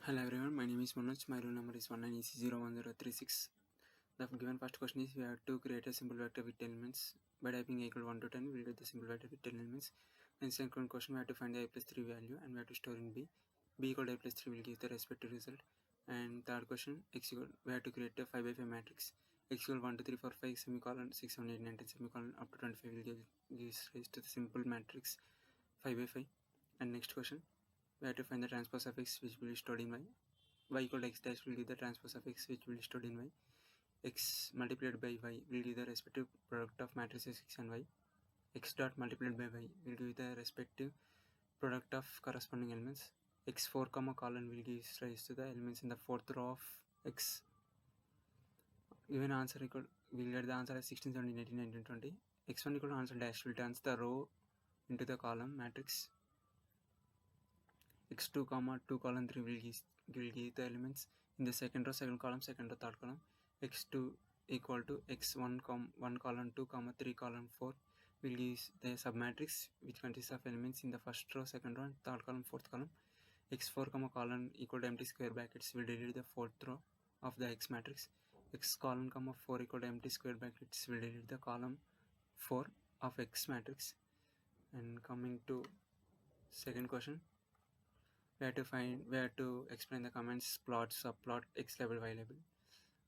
Hello everyone, my name is Manoj. My roll number is 19EC01036. The given first question is we have to create a simple vector with elements. By typing a equal 1 to 10, we will do the simple vector with 10 elements. And second question, we have to find the a plus 3 value and we have to store in b. B equal to a plus 3 will give the respective result. And third question, x equal, we have to create a 5 by 5 matrix. X equal 1, 2, 3, 4, 5, semicolon, 6, 7, 8, 9, 10, semicolon, up to 25 will give rise to the simple matrix 5 by 5. And next question, we have to find the transpose of x which will be stored in y equal to x dash will give the transpose of x which will be stored in y. X multiplied by y will give the respective product of matrices x and y. X dot multiplied by y will give the respective product of corresponding elements. X4 comma colon will give rise to the elements in the fourth row of x. Given answer equal, we'll get the answer as 16, 17, 18, 19, 20. X1 equal to answer dash will turns the row into the column matrix. X2 comma 2 column 3 will give the elements in the second row, second column, second row, third column. X2 equal to x1 1 column 2 comma 3 column 4 will give the submatrix which consists of elements in the first row, second row, and third column, fourth column. X4 comma column equal to empty square brackets will delete the fourth row of the x matrix. X column comma 4 equal to empty square brackets will delete the column 4 of x matrix. And coming to second question, we have to explain the comments plot, subplot, x label, y label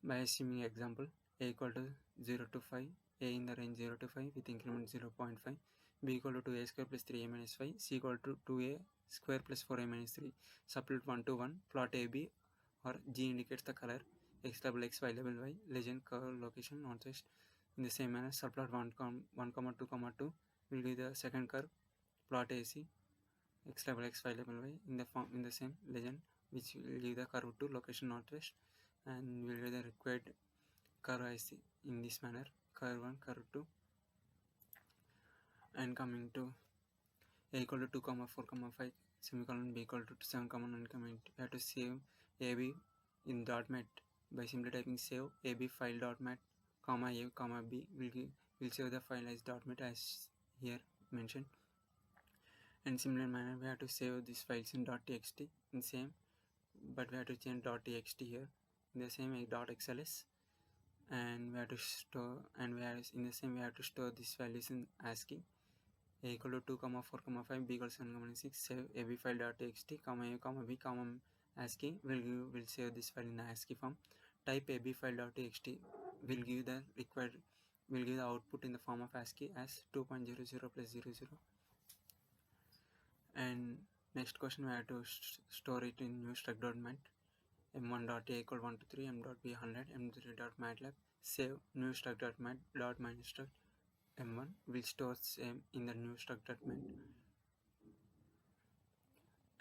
by assuming example a equal to 0 to 5, a in the range 0 to 5 with increment 0.5, b equal to 2a square plus 3a minus 5, c equal to 2a square plus 4a minus 3. Subplot 1 to 1, plot ab or g indicates the color, x label x, y label y, legend, curve, location, northwest. In the same manner, subplot 1, 2, 2 will be the second curve, plot ac, x label x, y label y in the same legend, which will give the curve to location northwest, and will give the required curve IC in this manner, curve 1, curve 2. And coming to a equal to 2 comma 4 comma 5 semicolon, b equal to 7 comma 9 comment, we have to save ab in .mat by simply typing save ab file .mat comma a comma b will save the file as .mat as here mentioned. And similar manner, we have to save these files in .txt in same, but we have to change .txt here in the same .xls, and we have to store, and we have in the same we have to store these values in ASCII. A equal to 2 comma 4 comma 5, b equal to 7 comma 6, save ab file .txt comma a comma b comma ASCII will save this file in the ASCII form. Type ab file .txt will give the output in the form of ASCII as 2.00 plus 00. And next question, we have to store it in new struct.mat. m1.a equal 1 to 3, m.b 100, m3.matlab, save new struct.mat dot minus struct m1 will store same in the new struct.mat.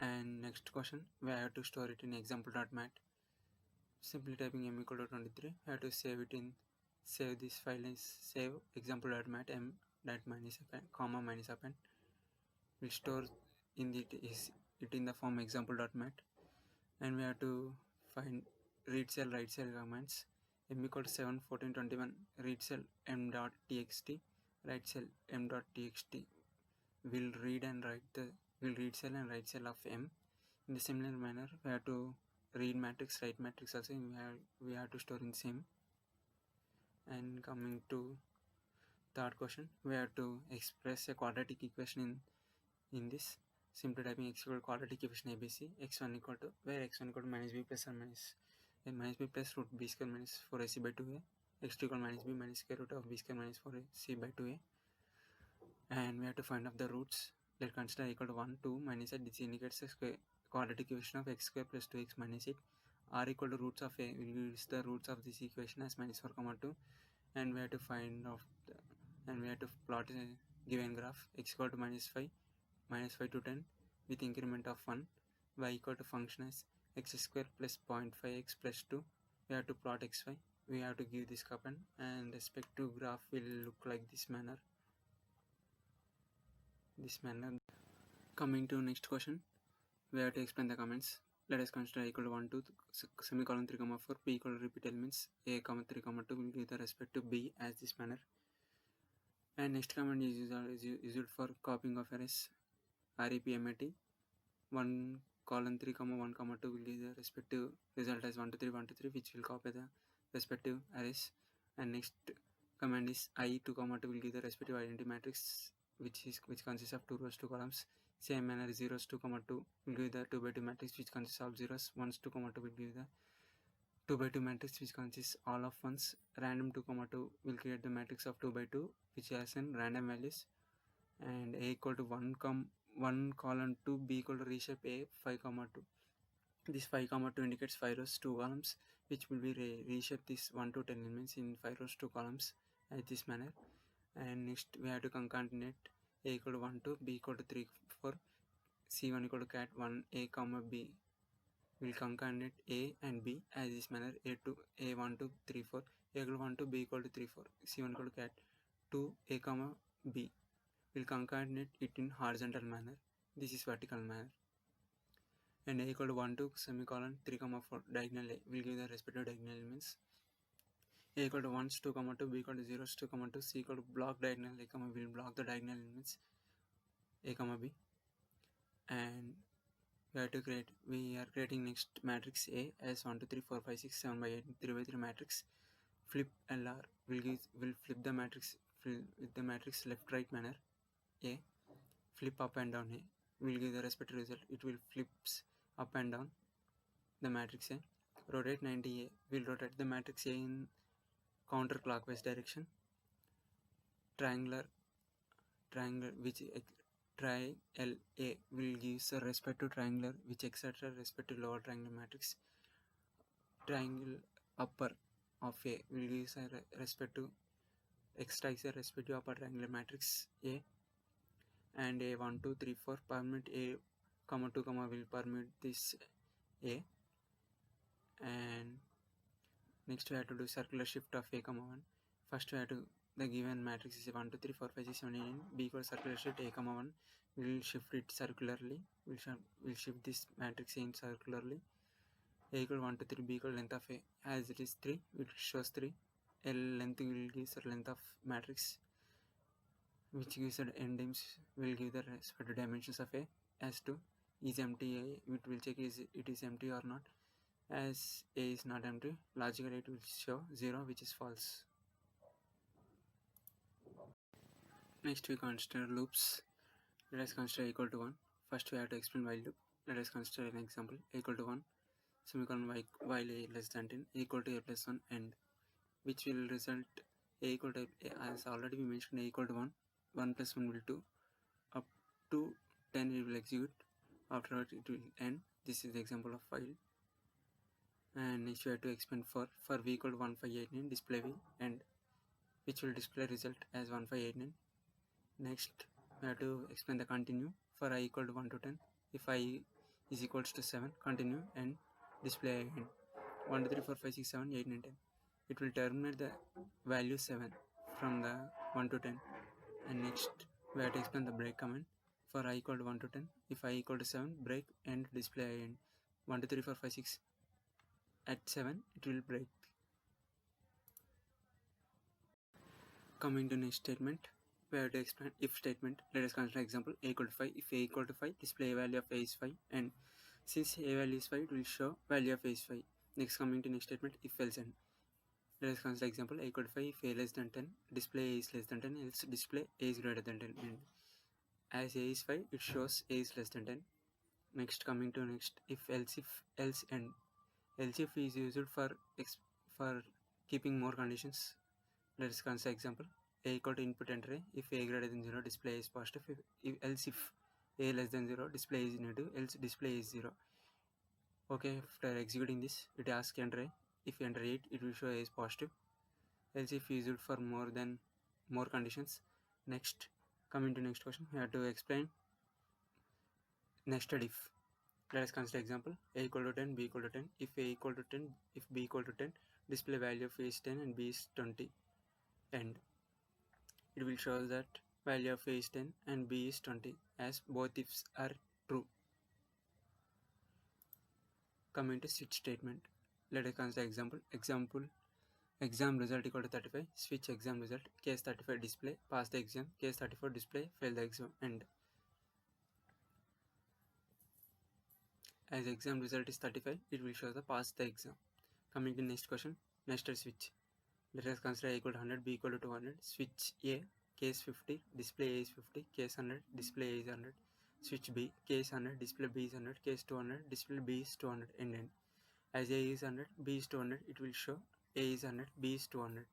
And next question, we have to store it in example.mat. Simply typing m equal to 23, we have to save this file is save example.mat m dot minus append comma minus append will store in it in the form example.mat. And we have to find read cell, write cell commands. M equal to 7, 14, 21, read cell m.txt, write cell m.txt will read cell and write cell of m. In the similar manner, we have to read matrix, write matrix also we have to store in same. And coming to third question, we have to express a quadratic equation in this. Simply typing x equal to quadratic equation ABC, x1 equal to, where x1 equal to minus b plus or minus b plus root b square minus 4ac by 2a, x2 equal to minus b minus square root of b square minus 4ac by 2a. And we have to find out the roots. Let's consider equal to 1, 2 minus 8. This indicates the quadratic equation of x square plus 2x minus 8. R equal to roots of a will use the roots of this equation as minus 4 comma 2. And we have to find out and we have to plot a given graph x equal to minus 5 to 10 with increment of 1, y equal to function as x square plus 0.5x plus 2. We have to plot xy. We have to give this coupon, and respective graph will look like this manner. Coming to next question, we have to explain the comments. Let us consider equal to 1 to semicolon 3 comma 4, b equal to repeat elements a comma 3 comma 2 will give the respective b as this manner. And next command is used for copying of arrays. REPMAT 1 colon 3 comma 1 comma 2 will give the respective result as 1 to 3 1 to 3, which will copy the respective arrays. And next command is I 2 comma 2 will give the respective identity matrix which consists of 2 rows 2 columns. Same manner 0s 2 comma 2 will give the 2 by 2 matrix which consists of zeros. 1s 2 comma 2 will give the 2 by 2 matrix which consists all of ones. Random 2 comma 2 will create the matrix of 2 by 2 which has in random values. And A equal to 1 colon 2, B equal to reshape A 5 comma 2. This 5 comma 2 indicates 5 rows 2 columns which will be reshape this 1 to 10 elements in 5 rows 2 columns as this manner. And next we have to concatenate A equal to 1 2, B equal to 3 4, C1 equal to cat 1 A comma B. Will concatenate A and B as this manner. A1 2 3 4, A equal to 1 2, B equal to 3 4, C1 equal to cat 2 A comma B. Will concatenate it in horizontal manner. This is vertical manner. And A equal to 1 2 semicolon 3 comma 4 diagonal A will give the respective diagonal elements. A equal to 1 2 comma 2, B equal to 0 2 comma 2, C equal to block diagonal A comma will block the diagonal elements A comma B. And we are creating next matrix A as 1 2 3 4 5 6 7 by 8 3 by 3 matrix. Flip LR will flip the matrix with the matrix left right manner. A flip up and down A will give the respective result. It will flips up and down the matrix A. Rotate 90 A will rotate the matrix A in counterclockwise direction. Triangle which tri LA will give the respective triangular which etc respective lower triangular matrix. Triangle upper of A will give a respective extra is a respective upper triangular matrix A. And A 1 2 3 4 permit A comma 2 comma will permit this A. And next we have to do circular shift of A comma 1. First we have to the given matrix is 1 2 3 4 5 6 7 8 9. B equals circular shift A comma 1 will shift it circularly. Will shift this matrix in circularly. A equal 1 2 3, B equal length of A as it is 3, it shows 3. L length will give the length of matrix which gives the n times will give the respective dimensions of A as 2. Is empty A, it will check it is empty or not. As A is not empty, logically it will show 0 which is false. Next we consider loops. Let us consider equal to 1. First we have to explain while loop. Let us consider an example. Equal to 1 semicolon while A less than 10 equal to A plus 1 end, which will result A equal to A, as already we mentioned. A equal to 1 1 plus 1 will 2 up to 10 it will execute, afterward it will end. This is the example of while. And next we have to explain for v equal to 1589 display v end, which will display result as 1589. Next we have to explain the continue for I equal to 1 to 10. If I is equals to 7, continue and display again 1 2 3 4 5 6 7 8 9 10. It will terminate the value 7 from the 1 to 10. And next we have to explain the break command for I equal to 1 to 10. If I equal to 7, break and display again 1 2 3 4 5 6. At 7 it will break. Coming to next statement, we have to explain if statement. Let us consider example. A equal to 5. If A equal to 5, display a value of A is 5, and since A value is 5, it will show value of A is 5. Next, coming to next statement, if else and. Let us consider example. A equal to 5. If A less than 10, display A is less than 10, else display A is greater than 10. And as A is 5, it shows A is less than 10. Next, coming to next, if else and. Else if is used for keeping more conditions. Let us consider example. A equal to input enter A. If A greater than 0, display is positive. Else if A less than 0, display is negative, else display is 0. Okay, after executing this, it asks enter A. If enter 8, it will show A is positive. Else if used for more conditions. Next, coming to next question, we have to explain nested if. Let us consider example. A equal to 10, B equal to 10. If A equal to 10, if B equal to 10, display value of A is 10 and B is 20. And it will show that value of A is 10 and B is 20 as both ifs are true. Coming to switch statement. Let us consider example. Exam result equal to 35. Switch exam result. Case 35 display. Pass the exam. Case 34 display. Fail the exam. End. As exam result is 35, it will show the pass the exam. Coming to next question, nested switch. Let us consider A equal to 100, B equal to 200. Switch A, case 50, display A is 50, case 100, display A is 100. Switch B, case 100, display B is 100, case 200, display B is 200, end. As A is 100, B is 200, it will show A is 100, B is 200.